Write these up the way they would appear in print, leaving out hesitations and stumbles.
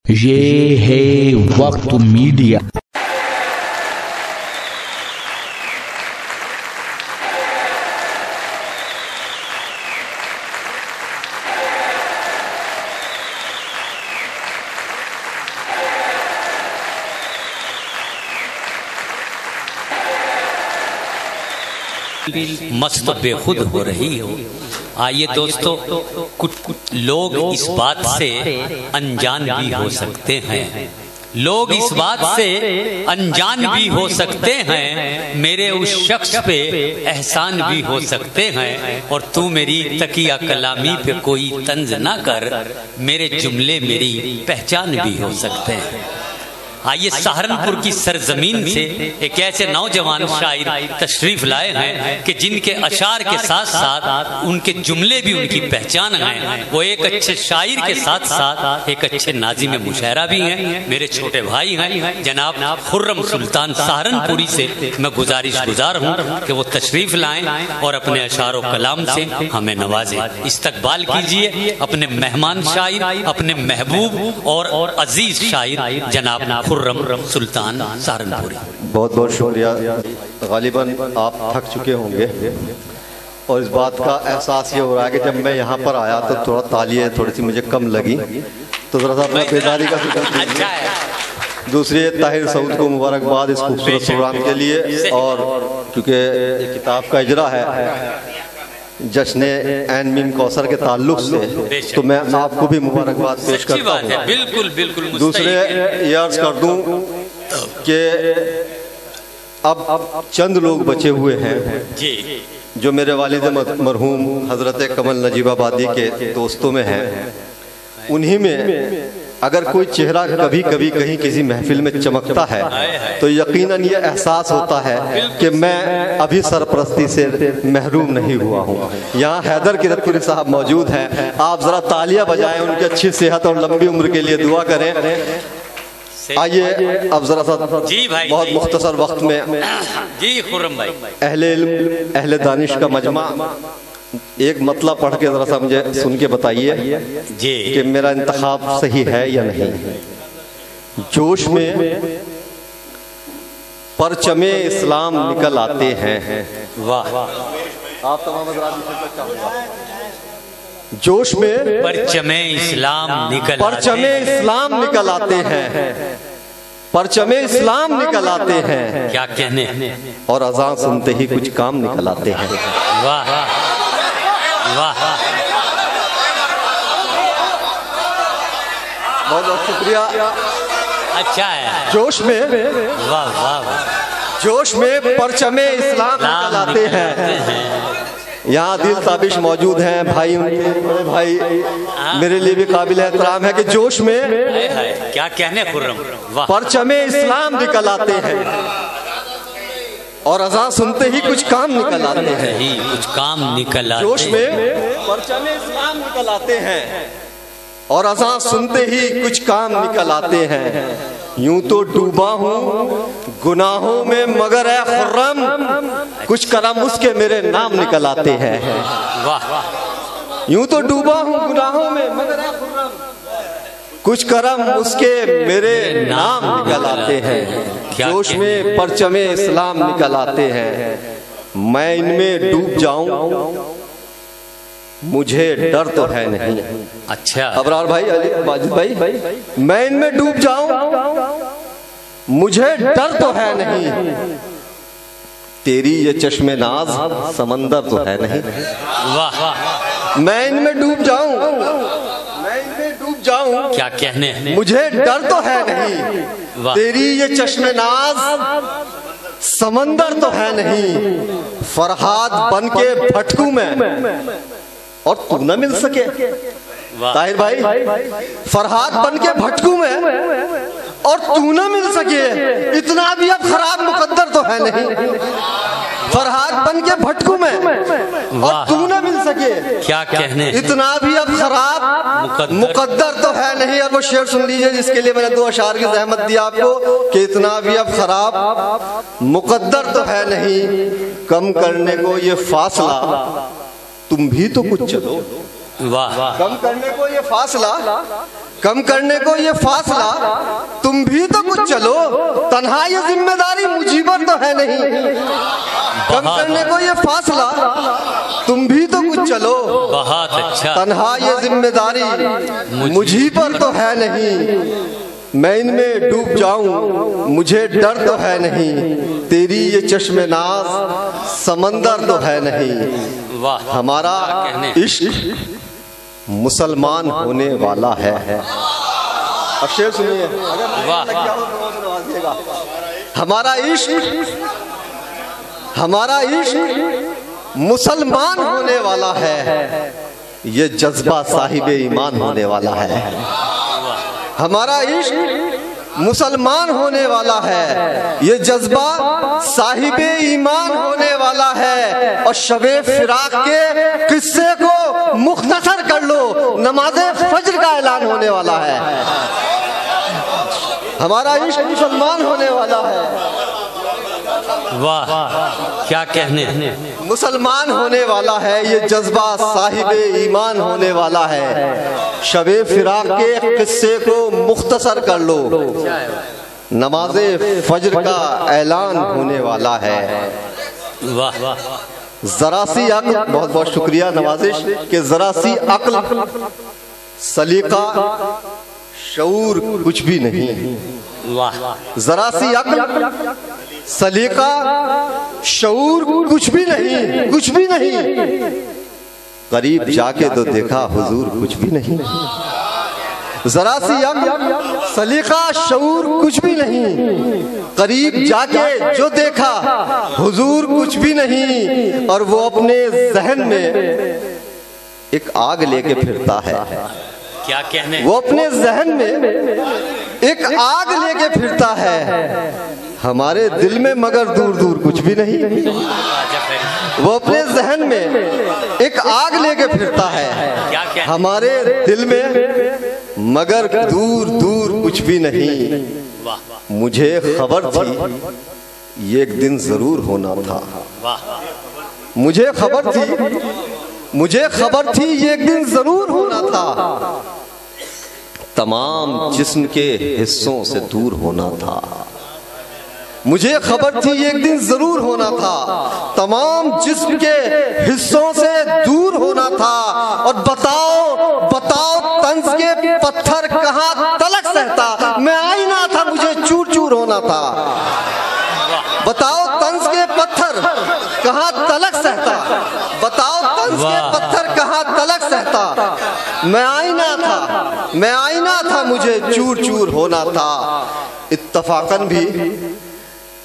یہ ہے وقت میڈیا۔ مست بے خود ہو رہی ہو۔ آئیے دوستو، کچھ لوگ اس بات سے انجان بھی ہو سکتے ہیں، لوگ اس بات سے انجان بھی ہو سکتے ہیں، میرے اس شخص پہ احسان بھی ہو سکتے ہیں، اور تو میری تقیہ کلامی پہ کوئی طنز نہ کر، میرے جملے میری پہچان بھی ہو سکتے ہیں۔ آئیے سہارنپور کی سرزمین سے ایک ایسے نوجوان شاعر تشریف لائے ہیں کہ جن کے اشعار کے ساتھ ساتھ ان کے جملے بھی ان کی پہچان ہیں۔ وہ ایک اچھے شاعر کے ساتھ ساتھ ایک اچھے ناظم مشاعرہ بھی ہیں، میرے چھوٹے بھائی ہیں۔ جناب خرم سلطان سہارنپوری سے میں گزارش گزار ہوں کہ وہ تشریف لائیں اور اپنے اشعار و کلام سے ہمیں نوازیں۔ استقبال کیجئے اپنے مہمان شاعر، اپنے محبوب اور عزیز شاعر جناب خرم سلطان سہارنپوری۔ بہت بہت شکریہ۔ غالباً آپ تھک چکے ہوں گے اور اس بات کا احساس یہ ہو رہا ہے کہ جب میں یہاں پر آیا تو تھوڑا تالیاں تھوڑی سی مجھے کم لگی، تو ذرا سا اپنا بیداری کا ذکر کیجیے۔ دوسری طاہر سعود کو مبارکباد اس خوبصورت پروگرام کے لیے، اور کیونکہ یہ کتاب کا اجرا ہے جشن عین میم کوثر کے تعلق سے، تو میں آپ کو بھی مبارکباد پیش کرتا ہوں۔ بالکل بالکل۔ دوسرے یہ عرض کر دوں کہ اب چند لوگ بچے ہوئے ہیں جو میرے والد مرحوم حضرت کمل نجیب آبادی کے دوستوں میں ہیں۔ انہی میں اگر کوئی چہرہ کبھی کبھی کہیں کسی محفل میں چمکتا ہے تو یقیناً یہ احساس ہوتا ہے کہ میں ابھی سرپرستی سے محروم نہیں ہوا ہوں۔ یہاں حیدر کرتپوری صاحب موجود ہیں، آپ ذرا تالیاں بجائیں، ان کی اچھی صحت اور لمبی عمر کے لیے دعا کریں۔ آئیے اب ذرا سا بہت مختصر وقت میں اہل علم اہل دانش کا مجمع ایک مطلب پڑھ کے ذرا سا مجھے سن کے بتائیے کہ میرا انتخاب صحیح ہے یا نہیں۔ جوش میں پرچم اسلام نکل آتے ہیں۔ واہ، آپ تمام حضرات جوش میں پرچم اسلام نکل آتے ہیں، پرچم اسلام نکل آتے ہیں، کیا کہنے، اور اذان سنتے ہی کچھ کام نکل آتے ہیں۔ واہ واہ، بہت بہت شکریہ۔ اچھا ہے۔ جوش میں واہ واہ، جوش میں پرچم اسلام نکل آتے ہیں۔ یہاں دل تابش موجود ہیں بھائی، ان کے بڑے بھائی میرے لیے بھی قابل احترام ہے کہ جوش میں کیا کہنے خرم، پرچم اسلام نکل آتے ہیں، اور اذان سنتے ہی کچھ کام نکل آتے ہیں، کچھ کام نکل آتے ہیں۔ جوش میں پرچم اسلام نکل آتے ہیں اور اذان سنتے ہی کچھ کام نکل آتے ہیں۔ یوں تو ڈوبا ہوں گناہوں میں مگر اے خرم، کچھ کرم اس کے میرے نام نکل آتے ہیں۔ یوں تو ڈوبا ہوں گناہوں میں مگر اے خرم، کچھ کرم اس کے میرے نام نکل آتے ہیں۔ جوش میں پرچم اسلام نکل آتے ہیں، میں ان میں ڈوب جاؤں مجھے ڈر تو ہے نہیں۔ اچھا ابرار بھائی، ماجد بھائی، میں ان میں ڈوب جاؤں مجھے ڈر تو ہے نہیں، تیری یہ چشم ناز سمندر تو ہے نہیں۔ میں ان میں ڈوب جاؤں، میں ان میں ڈوب جاؤں، کیا کہنے، مجھے ڈر تو ہے نہیں، تیری یہ چشم ناز سمندر تو ہے نہیں، فرہاد بن کے بھٹکوں میں اور تو نہ مل سکے۔ طاہر بھائی، فرہاد بن کے بھٹکوں میں اور تو نہ مل سکے، اتنا بھی اب خراب مقدر تو ہے نہیں۔ فرہاد بن کے بھٹکوں میں اور تو نہ مل سکے، کیا کہنے، اتنا بھی اب خراب مقدر تو ہے نہیں۔ اور وہ شعر سن لیجئے جس کے لیے میں نے 2 اشعار کی زحمت دی آپ کو، کہ اتنا بھی اب خراب مقدر تو ہے نہیں، کم کرنے کو یہ فاصلہ تم بھی تو کچھ چلو۔ واہ، کم کرنے کو یہ فاصلہ कम करने को ये फासला, तुम भी तो कुछ चलो, तन्हा ये जिम्मेदारी मुझी पर तो है नहीं। कम करने को ये फासला, तुम भी तो कुछ चलो, बहुत अच्छा। तन्हा ये जिम्मेदारी मुझी पर तो है नहीं। मैं इनमें डूब जाऊं मुझे डर तो है नहीं, तेरी ये चश्मे नाज समंदर तो है नहीं। वाह, हमारा इश्क मुसलमान होने वाला है। अब शेर सुनिए। वाह, हमारा इश्क मुसलमान होने वाला है, ये जज्बा साहिब ईमान होने वाला है। हमारा इश्क मुसलमान होने वाला है, ये जज्बा साहिब ईमान होने वाला है। और शबे फिराक के किस्से को मुख्तसर कर लो, नमाज़े फज्र का ऐलान होने वाला है। हमारा इश्क मुसलमान होने वाला है। वाह, क्या कहने। मुसलमान होने वाला है, ये जज्बा साहिब ईमान होने वाला है। शबे फिराक के किस्से को मुख्तसर कर लो, नमाज़े फज्र का ऐलान होने वाला है। वाह, जरा सी अक्ल, बहुत बहुत शुक्रिया नवाजिश, कि जरा सी अक्ल सलीका शऊर कुछ भी नहीं। वाह, जरा सी अक्ल सलीका शऊर कुछ भी नहीं, कुछ भी नहीं। करीब जाके तो देखा हुजूर कुछ भी नहीं। जरा सी अक्ल सलीका शऊर कुछ भी नहीं, करीब जाके जो देखा हुजूर कुछ भी नहीं। और वो अपने जहन में एक आग लेके फिरता है। क्या कहने। वो अपने जहन में एक आग लेके फिरता है, हमारे दिल में मगर दूर दूर कुछ भी नहीं। वो अपने जहन में एक आग लेके फिरता है, हमारे दिल में मगर दूर दूर कुछ भी नहीं। मुझे खबर थी ये एक दिन जरूर होना था। मुझे खबर थी ये एक दिन जरूर होना था। तमाम जिस्म के हिस्सों से दूर होना था। मुझे खबर थी ये एक दिन जरूर होना था, तमाम जिस्म के हिस्सों से दूर होना था। और बताओ तंज के पत्थर कहाँ तलक सहता, मैं आईना था मुझे चूर चूर होना था। बताओ तंज के पत्थर कहाँ तलक सहता, बताओ तंज के पत्थर कहाँ तलक सहता। मैं आईना था मुझे चूर चूर होना था। इत्तफाकन भी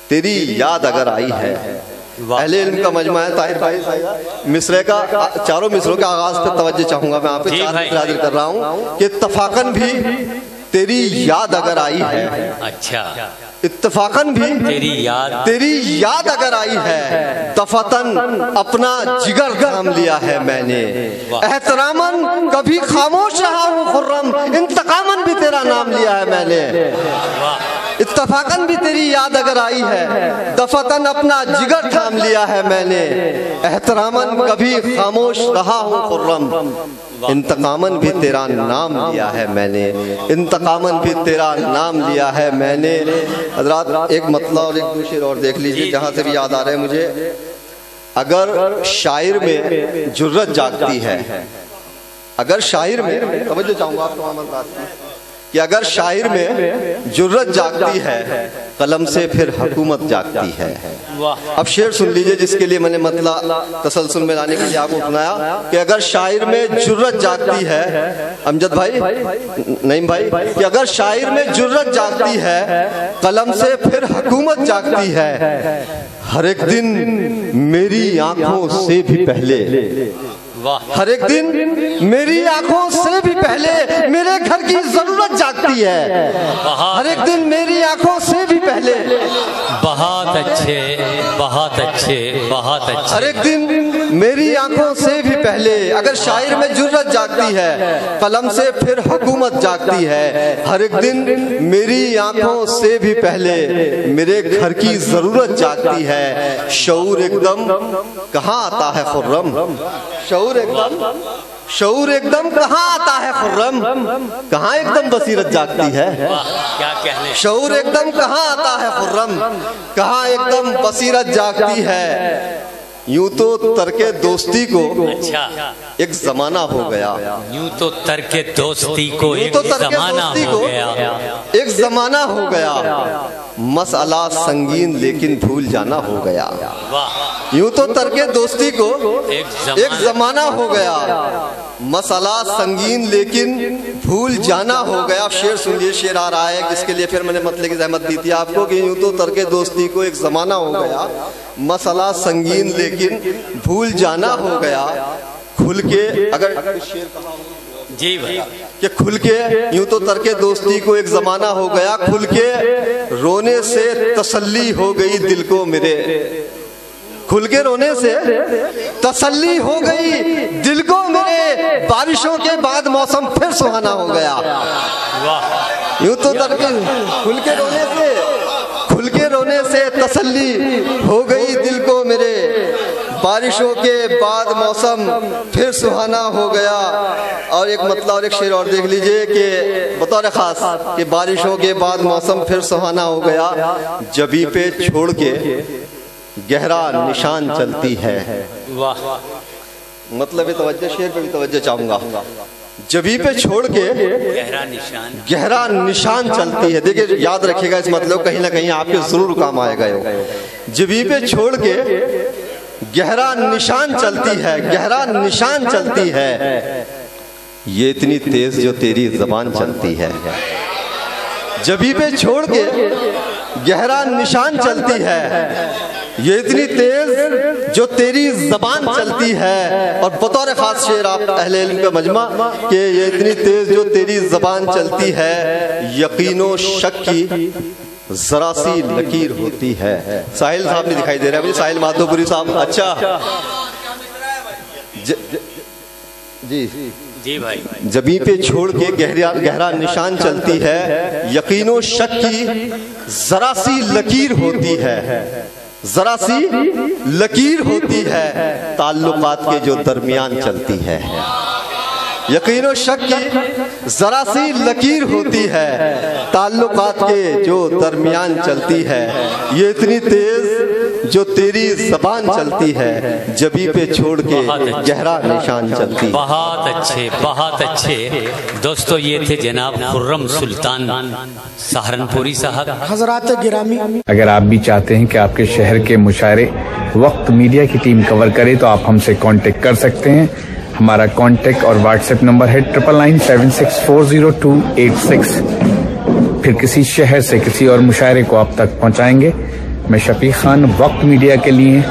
तेरी याद अगर आई है। अहले इल्म का मजमा है ताहिर भाई, मिसरे का चारों मिसरों के आगाज पे तवज्जो चाहूंगा मैं, आप चार हाजिर कर रहा हूँ कि इत्तफाकन भी तेरी याद अगर आई है। अच्छा, इत्तफाकन भी तेरी याद अगर आई है। दफतन अपना जिगर थाम लिया है मैंने, एहतरामन कभी खामोश रहा हूँ खुर्रम, इंतकामन भी तेरा नाम लिया है मैंने। इत्तफाकन भी तेरी याद अगर आई है, दफतन अपना जिगर थाम लिया है मैंने, एहतरामन कभी खामोश रहा हूँ खुर्रम, इंतकामन भी तेरा नाम लिया है मैंने, इंतकामन भी तेरा नाम लिया है मैंने। हज़रात एक मतलब और एक दूसरी और देख लीजिए जहाँ से भी याद आ रहा है मुझे। अगर शायर में जुर्रत जागती है, अगर शायर में, तवज्जो चाहूँगा आप तमाम बात की, कि अगर शायर में जुर्रत जागती है, कलम से फिर हुकूमत जागती है। अब शेर सुन लीजिए जिसके लिए मैंने मतलब तसलसल में लाने के लिए आपको सुनाया कि अगर शायर में जुर्रत जागती है, अमजद भाई, नईम भाई, कि अगर शायर में जुर्रत जागती है, कलम से फिर हुकूमत जागती है। हर एक दिन मेरी आंखों से भी पहले, हर एक दिन मेरी आंखों से भी पहले मेरे घर की जरूरत जागती है। हर एक दिन मेरी आंखों से भी पहले। बहुत अच्छे, बहुत अच्छे, बहुत अच्छे। हर एक दिन मेरी आंखों से भी पहले, अगर शायर में जुर्रत जागती है, कलम से फिर हुकूमत जागती है। हर एक दिन मेरी आंखों से भी पहले मेरे घर की जरूरत जागती है। शऊर एकदम कहाँ आता है खुर्रम, शऊर एकदम शऊर एकदम कहाँ आता है खुर्रम, कहाँ एकदम बसीरत जागती है। क्या कहने, शऊर एकदम कहाँ आता है खुर्रम, कहाँ एकदम बसीरत जागती है। यूं तो तरके दोस्ती को एक जमाना हो गया, यूं तो तरके दोस्ती को एक जमाना हो गया, एक जमाना हो गया। मसला संगीन लेकिन भूल जाना हो गया। यूं तो तरके दोस्ती को एक जमाना हो गया, मसला संगीन लेकिन भूल जाना हो गया। आप शेर सुनिए, शेर आ रहा है जिसके लिए फिर मैंने मतलब की जहमत दी थी आपको कि यूं तो तरके दोस्ती को एक जमाना हो गया, मसला संगीन लेकिन भूल जाना हो गया। खुल के अगर शेर जी भाई कि खुल के यूं तो तरके दोस्ती को एक जमाना हो गया, खुल के रोने से तसल्ली हो गई दिल को मेरे, खुल के रोने से तसल्ली हो गई दिल को मेरे, बारिशों के बाद मौसम फिर सुहाना हो गया। यूं तो तरके खुल के रोने से तसल्ली हो गई दिल को मेरे, बारिशों के बाद मौसम फिर सुहाना हो गया। और एक मतलब और एक शेर और देख लीजिए कि बतौर खास कि बारिशों के बाद मौसम फिर सुहाना हो गया, जबी पे छोड़ के गहरा निशान चलती है। वाह, मतलब तवज्जो, शेर पे भी तवज्जो चाहूंगा। जबी पे छोड़ के गहरा निशान चलती है। देखिए याद रखिएगा इस मतलब, कहीं ना कहीं आपके जरूर काम आएगा। जबी पे छोड़ के गहरा निशान चलती है, गहरा निशान चलती है, ये इतनी तेज जो तेरी जबान चलती है। जबी पे छोड़ के गहरा निशान चलती है, ये इतनी तेज जो तेरी जबान चलती है। और बतौर खास शेर आप अहले इल्म का मजमा कि ये इतनी तेज जो तेरी जबान चलती है, यकीनो शक की जरा सी लकीर होती है। साहिल साहब नहीं दिखाई दे रहा है मुझे, साहिल माधोपुरी साहब। अच्छा जी भाई, जबी पे छोड़ के गहरा निशान चलती है, यकीनो शक की जरा सी लकीर होती है, जरा सी लकीर होती है, ताल्लुकात के जो दरमियान चलती है। यकीनो शक की जरा सी लकीर होती है, ताल्लुकात के जो दरमियान चलती है, ये इतनी तेज जो तेरी जबान चलती है, जबी पे छोड़ के गहरा निशान चलती है। बहुत अच्छे दोस्तों, ये थे जनाब खुर्रम सुल्तान सहारनपुरी साहब। हजरात गिरामी, अगर आप भी चाहते हैं कि आपके शहर के मुशायरे वक्त मीडिया की टीम कवर करे तो आप हमसे कांटेक्ट कर सकते हैं। हमारा कांटेक्ट और व्हाट्सएप नंबर है 9997640286। फिर किसी शहर से किसी और मुशायरे को आप तक पहुंचाएंगे। मैं शफीक खान, वक्त मीडिया के लिए।